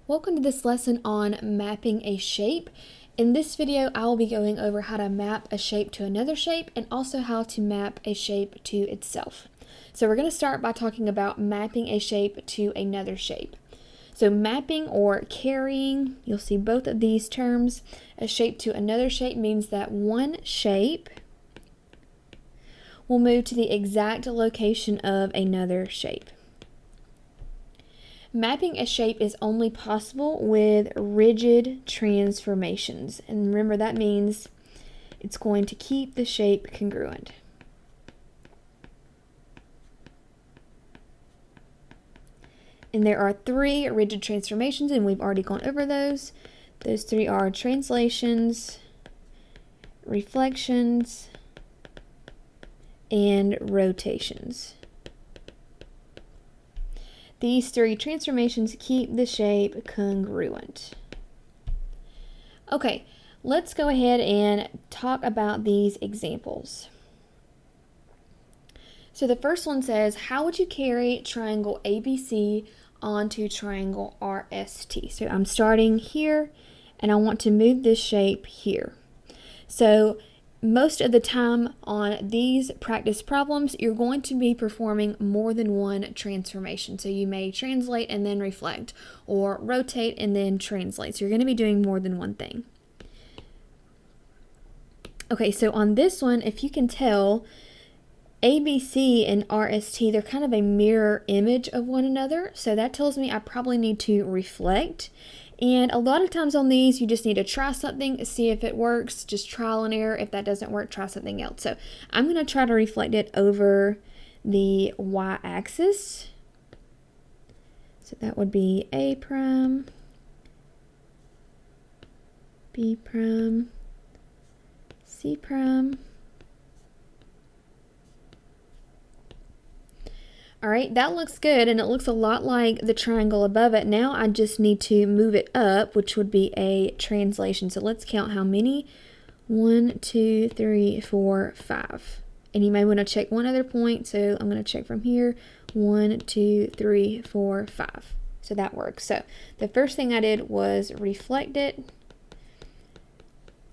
Welcome to this lesson on mapping a shape. In this video, I will be going over how to map a shape to another shape and also how to map a shape to itself. So we're going to start by talking about mapping a shape to another shape. So mapping or carrying, you'll see both of these terms. A shape to another shape means that one shape will move to the exact location of another shape. Mapping a shape is only possible with rigid transformations. And remember, that means it's going to keep the shape congruent. And there are three rigid transformations, and we've already gone over those. Those three are translations, reflections, and rotations. These three transformations keep the shape congruent. Okay, let's go ahead and talk about these examples. So the first one says, how would you carry triangle ABC onto triangle RST? So I'm starting here, and I want to move this shape here. So most of the time on these practice problems, you're going to be performing more than one transformation. So you may translate and then reflect, or rotate and then translate. So you're going to be doing more than one thing. Okay, so on this one, if you can tell, ABC and RST, they're kind of a mirror image of one another. So that tells me I probably need to reflect. And a lot of times on these, you just need to try something, see if it works, just trial and error. If that doesn't work, try something else. So I'm going to try to reflect it over the y-axis. So that would be A prime, B prime, C prime. All right, that looks good, and it looks a lot like the triangle above it. Now I just need to move it up, which would be a translation. So let's count how many. 1, 2, 3, 4, 5. And you may want to check one other point. So I'm going to check from here. 1, 2, 3, 4, 5. So that works. So the first thing I did was reflect it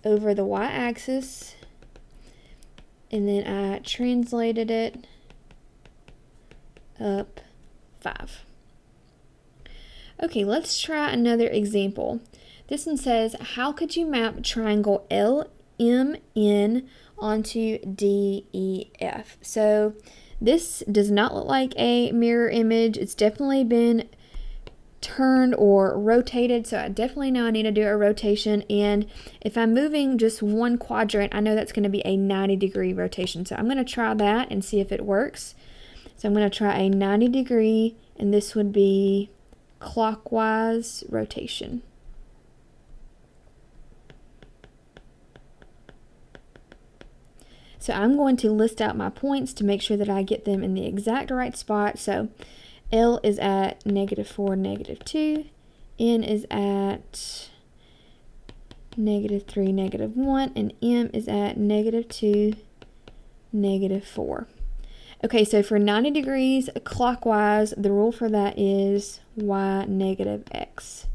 over the y-axis, and then I translated it up 5. Okay, let's try another example. This one says, how could you map triangle LMN onto DEF? So this does not look like a mirror image. It's definitely been turned or rotated, so I definitely know I need to do a rotation. And if I'm moving just one quadrant, I know that's going to be a 90-degree rotation. So I'm going to try that and see if it works. So I'm going to try a 90-degree, and this would be clockwise rotation. So I'm going to list out my points to make sure that I get them in the exact right spot. So L is at -4, -2. N is at -3, -1. And M is at -2, -4. Okay, so for 90 degrees clockwise, the rule for that is y -x.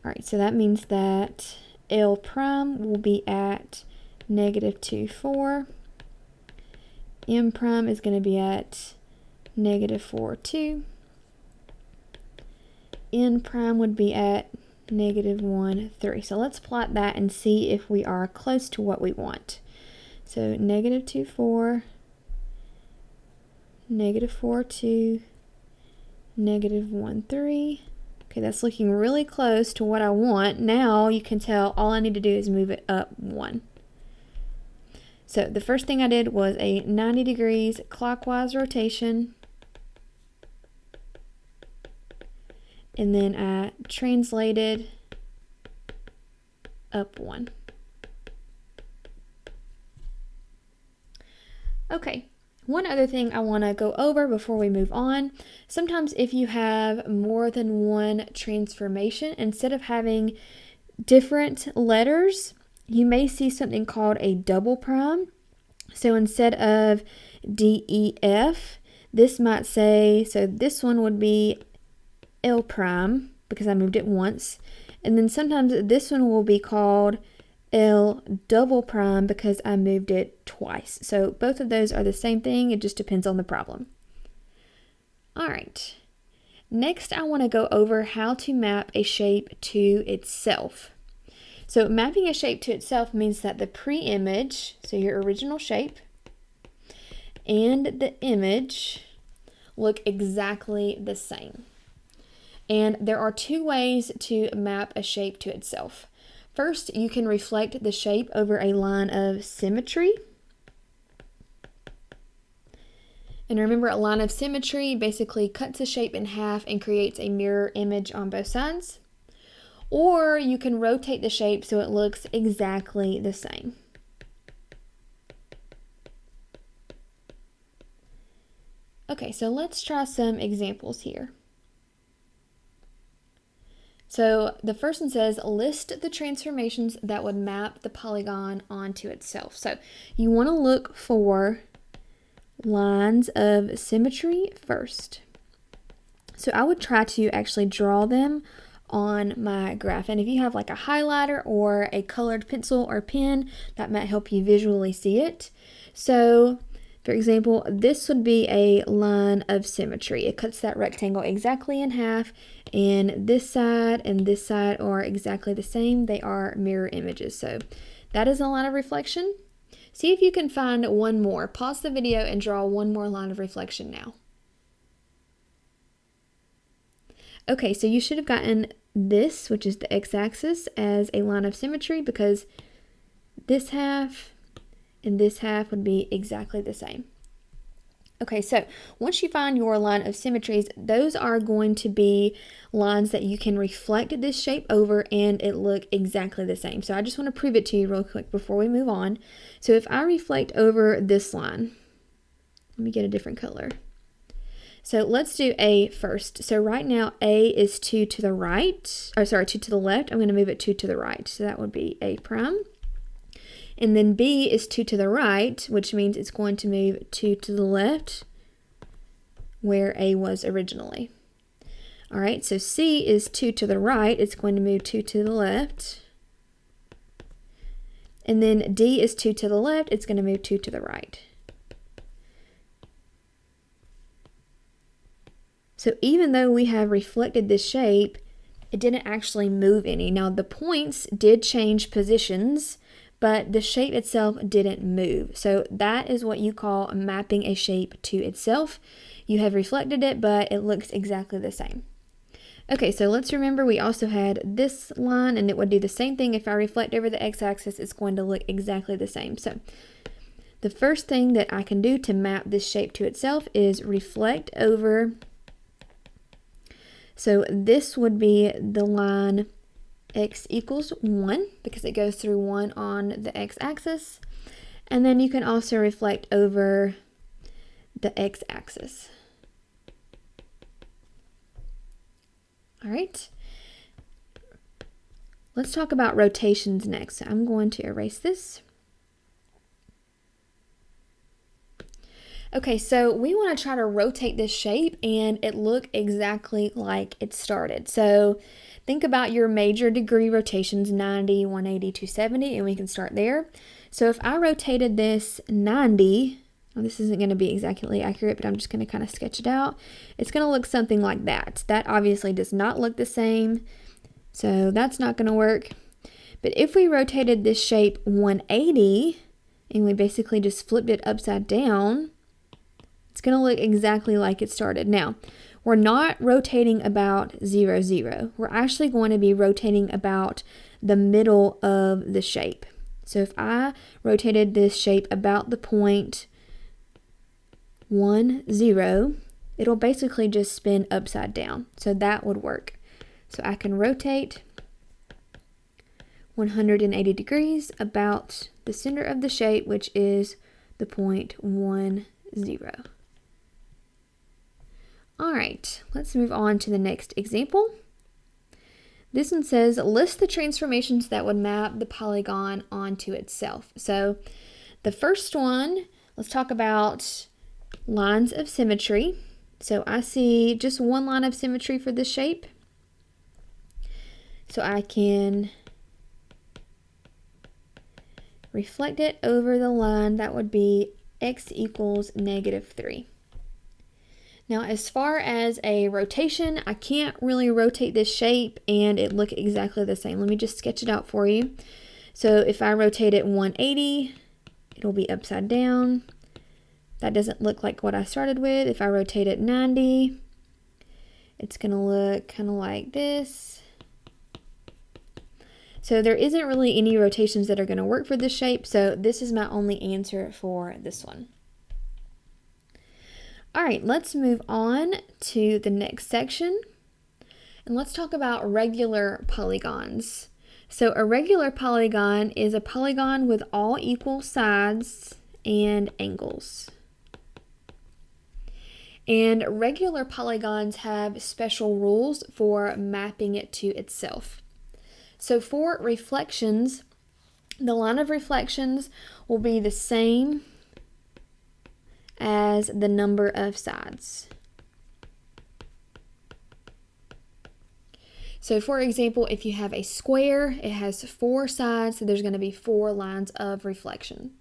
All right, so that means that L prime will be at -2, 4. M prime is going to be at -4, 2. N prime would be at -1, 3. So let's plot that and see if we are close to what we want. So -2, 4. -4, 2, -1, 3. Okay, that's looking really close to what I want. Now you can tell all I need to do is move it up 1. So the first thing I did was a 90 degrees clockwise rotation. And then I translated up 1. Okay. One other thing I want to go over before we move on, sometimes if you have more than one transformation, instead of having different letters, you may see something called a double prime. So instead of DEF, this might say, so this one would be L prime, because I moved it once. And then sometimes this one will be called L double prime because I moved it twice. So both of those are the same thing. It just depends on the problem. All right. Next, I want to go over how to map a shape to itself. So mapping a shape to itself means that the pre-image, so your original shape, and the image look exactly the same. And there are two ways to map a shape to itself. First, you can reflect the shape over a line of symmetry. And remember, a line of symmetry basically cuts a shape in half and creates a mirror image on both sides. Or you can rotate the shape so it looks exactly the same. Okay, so let's try some examples here. So the first one says, list the transformations that would map the polygon onto itself. So you want to look for lines of symmetry first. So I would try to actually draw them on my graph. And if you have like a highlighter or a colored pencil or pen, that might help you visually see it. So for example, this would be a line of symmetry. It cuts that rectangle exactly in half, and this side are exactly the same. They are mirror images. So that is a line of reflection. See if you can find one more. Pause the video and draw one more line of reflection now. Okay, so you should have gotten this, which is the x-axis, as a line of symmetry because this half and this half would be exactly the same. Okay, so once you find your line of symmetries, those are going to be lines that you can reflect this shape over and it look exactly the same. So I just want to prove it to you real quick before we move on. So if I reflect over this line, let me get a different color. So let's do A first. So right now A is 2 to the right, or sorry, 2 to the left. I'm going to move it 2 to the right. So that would be A prime. And then B is 2 to the right, which means it's going to move 2 to the left where A was originally. All right, so C is 2 to the right. It's going to move 2 to the left. And then D is 2 to the left. It's going to move 2 to the right. So even though we have reflected this shape, it didn't actually move any. Now the points did change positions, but the shape itself didn't move. So that is what you call mapping a shape to itself. You have reflected it, but it looks exactly the same. Okay, so let's remember we also had this line, and it would do the same thing. If I reflect over the x-axis, it's going to look exactly the same. So the first thing that I can do to map this shape to itself is reflect over. So this would be the line x equals 1 because it goes through 1 on the x-axis. And then you can also reflect over the x-axis. All right. Let's talk about rotations next. So I'm going to erase this. Okay, so we want to try to rotate this shape and it look exactly like it started. So think about your major degree rotations, 90, 180, 270, and we can start there. So if I rotated this 90, well, this isn't going to be exactly accurate, but I'm just going to kind of sketch it out. It's going to look something like that. That obviously does not look the same, so that's not going to work. But if we rotated this shape 180, and we basically just flipped it upside down, it's going to look exactly like it started. Now, we're not rotating about 0, 0. We're actually going to be rotating about the middle of the shape. So if I rotated this shape about the point 1, 0, it'll basically just spin upside down. So that would work. So I can rotate 180 degrees about the center of the shape, which is the point 1, 0. All right, let's move on to the next example. This one says, list the transformations that would map the polygon onto itself. So the first one, let's talk about lines of symmetry. So I see just one line of symmetry for this shape. So I can reflect it over the line. That would be x equals -3. Now, as far as a rotation, I can't really rotate this shape and it look exactly the same. Let me just sketch it out for you. So if I rotate it 180, it'll be upside down. That doesn't look like what I started with. If I rotate it 90, it's going to look kind of like this. So there isn't really any rotations that are going to work for this shape. So this is my only answer for this one. All right, let's move on to the next section. And let's talk about regular polygons. So a regular polygon is a polygon with all equal sides and angles. And regular polygons have special rules for mapping it to itself. So for reflections, the line of reflections will be the same as the number of sides. So for example, if you have a square, it has 4 sides, so there's going to be 4 lines of reflection.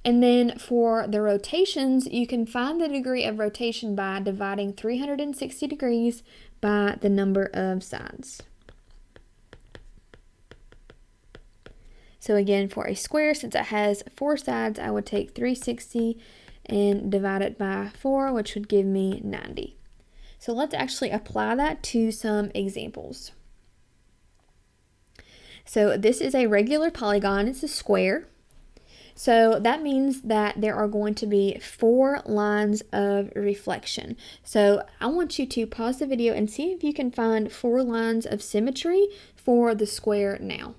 And then for the rotations, you can find the degree of rotation by dividing 360 degrees by the number of sides. So again, for a square, since it has 4 sides, I would take 360 and divide it by 4, which would give me 90. So let's actually apply that to some examples. So this is a regular polygon, it's a square. So that means that there are going to be 4 lines of reflection. So I want you to pause the video and see if you can find 4 lines of symmetry for the square now.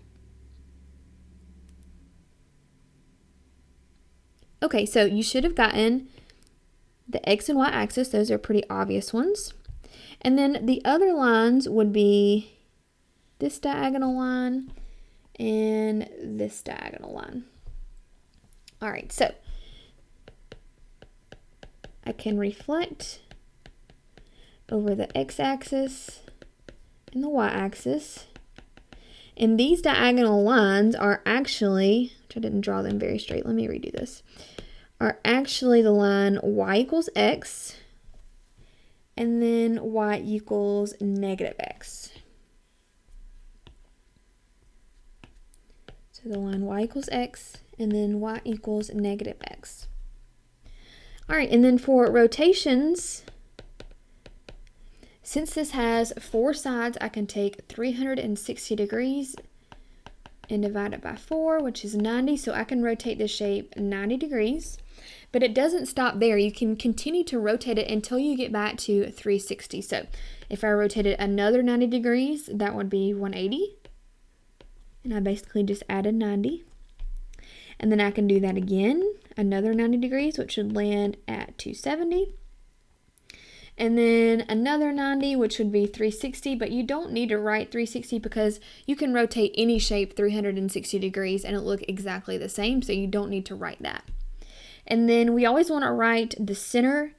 Okay, so you should have gotten the x and y axis. Those are pretty obvious ones. And then the other lines would be this diagonal line and this diagonal line. All right, so I can reflect over the x-axis and the y-axis. And these diagonal lines are actually, which I didn't draw them very straight, let me redo this, are actually the line y equals x and then y equals -x. So the line y equals x and then y equals -x. All right, and then for rotations, since this has 4 sides, I can take 360 degrees and divide it by 4, which is 90. So I can rotate the shape 90 degrees, but it doesn't stop there. You can continue to rotate it until you get back to 360. So if I rotated another 90 degrees, that would be 180. And I basically just added 90. And then I can do that again, another 90 degrees, which would land at 270. And then another 90, which would be 360, but you don't need to write 360 because you can rotate any shape 360 degrees and it'll look exactly the same, so you don't need to write that. And then we always want to write the center.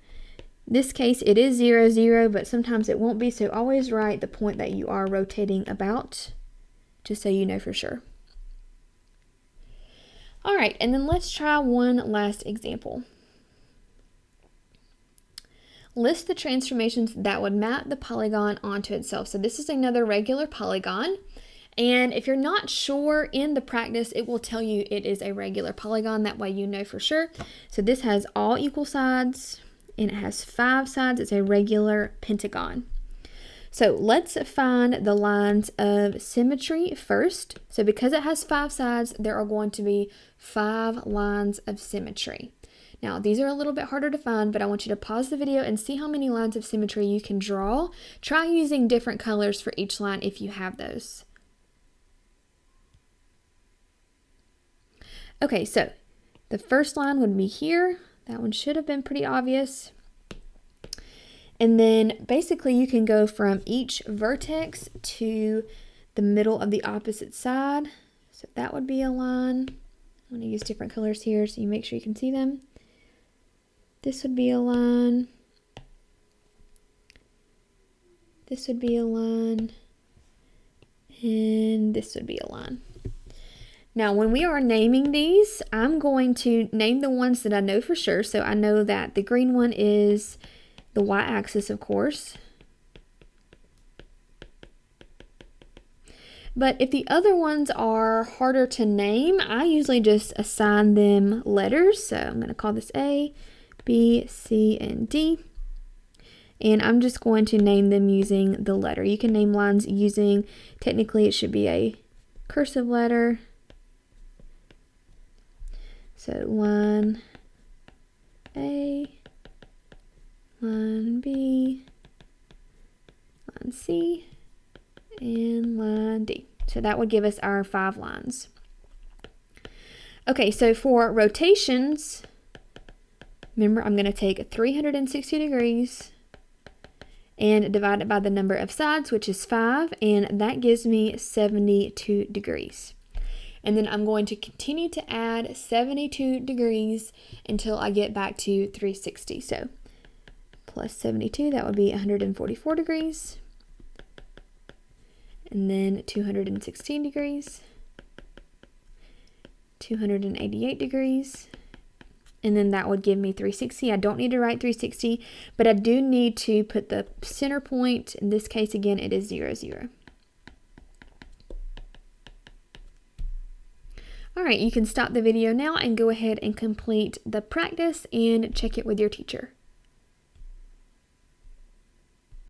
In this case, it is 0, 0, but sometimes it won't be, so always write the point that you are rotating about, just so you know for sure. All right, and then let's try one last example. List the transformations that would map the polygon onto itself. So this is another regular polygon. And if you're not sure in the practice, it will tell you it is a regular polygon. That way you know for sure. So this has all equal sides and it has 5 sides. It's a regular pentagon. So let's find the lines of symmetry first. So because it has 5 sides, there are going to be 5 lines of symmetry. Now, these are a little bit harder to find, but I want you to pause the video and see how many lines of symmetry you can draw. Try using different colors for each line if you have those. Okay, so the first line would be here. That one should have been pretty obvious. And then basically you can go from each vertex to the middle of the opposite side. So that would be a line. I'm going to use different colors here so you make sure you can see them. This would be a line. This would be a line. And this would be a line. Now, when we are naming these, I'm going to name the ones that I know for sure. So I know that the green one is the y-axis, of course. But if the other ones are harder to name, I usually just assign them letters. So I'm going to call this A, B, C, and D. And I'm just going to name them using the letter. You can name lines using, technically it should be a cursive letter. So line A, line B, line C, and line D. So that would give us our 5 lines. Okay, so for rotations, remember I'm going to take 360 degrees and divide it by the number of sides, which is 5, and that gives me 72 degrees. And then I'm going to continue to add 72 degrees until I get back to 360. So plus 72, that would be 144 degrees. And then 216 degrees, 288 degrees, and then that would give me 360. I don't need to write 360, but I do need to put the center point. In this case, again, it is 0, 0. All right, you can stop the video now and go ahead and complete the practice and check it with your teacher.